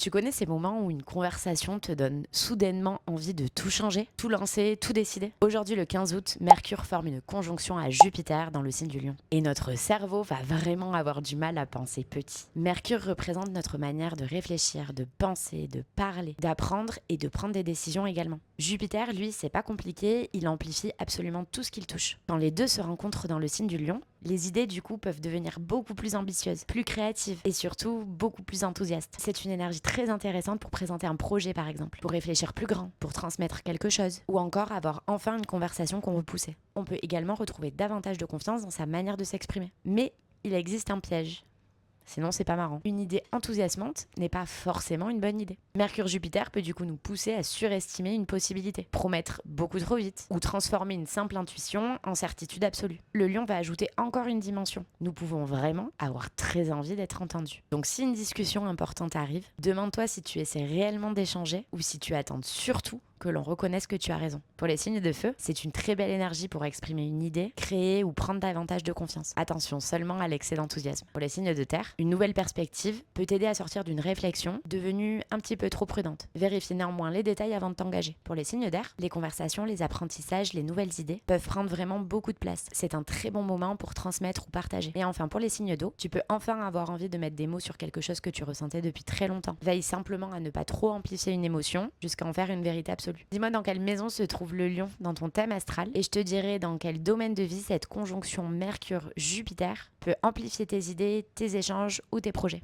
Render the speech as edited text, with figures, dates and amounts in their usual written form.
Tu connais ces moments où une conversation te donne soudainement envie de tout changer, tout lancer, tout décider? Aujourd'hui, le 15 août, Mercure forme une conjonction à Jupiter dans le signe du Lion. Et notre cerveau va vraiment avoir du mal à penser petit. Mercure représente notre manière de réfléchir, de penser, de parler, d'apprendre et de prendre des décisions également. Jupiter, lui, c'est pas compliqué, il amplifie absolument tout ce qu'il touche. Quand les deux se rencontrent dans le signe du Lion, les idées du coup peuvent devenir beaucoup plus ambitieuses, plus créatives et surtout beaucoup plus enthousiastes. C'est une énergie très intéressante pour présenter un projet par exemple, pour réfléchir plus grand, pour transmettre quelque chose ou encore avoir enfin une conversation qu'on veut pousser. On peut également retrouver davantage de confiance dans sa manière de s'exprimer. Mais il existe un piège. Sinon, c'est pas marrant. Une idée enthousiasmante n'est pas forcément une bonne idée. Mercure-Jupiter peut du coup nous pousser à surestimer une possibilité, promettre beaucoup trop vite ou transformer une simple intuition en certitude absolue. Le Lion va ajouter encore une dimension. Nous pouvons vraiment avoir très envie d'être entendus. Donc si une discussion importante arrive, demande-toi si tu essaies réellement d'échanger ou si tu attends surtout que l'on reconnaisse que tu as raison. Pour les signes de feu, c'est une très belle énergie pour exprimer une idée, créer ou prendre davantage de confiance. Attention seulement à l'excès d'enthousiasme. Pour les signes de terre, une nouvelle perspective peut t'aider à sortir d'une réflexion devenue un petit peu trop prudente. Vérifie néanmoins les détails avant de t'engager. Pour les signes d'air, les conversations, les apprentissages, les nouvelles idées peuvent prendre vraiment beaucoup de place. C'est un très bon moment pour transmettre ou partager. Et enfin, pour les signes d'eau, tu peux enfin avoir envie de mettre des mots sur quelque chose que tu ressentais depuis très longtemps. Veille simplement à ne pas trop amplifier une émotion jusqu'à en faire une vérité absolue. Dis-moi dans quelle maison se trouve le lion dans ton thème astral et je te dirai dans quel domaine de vie cette conjonction Mercure-Jupiter peut amplifier tes idées, tes échanges ou tes projets.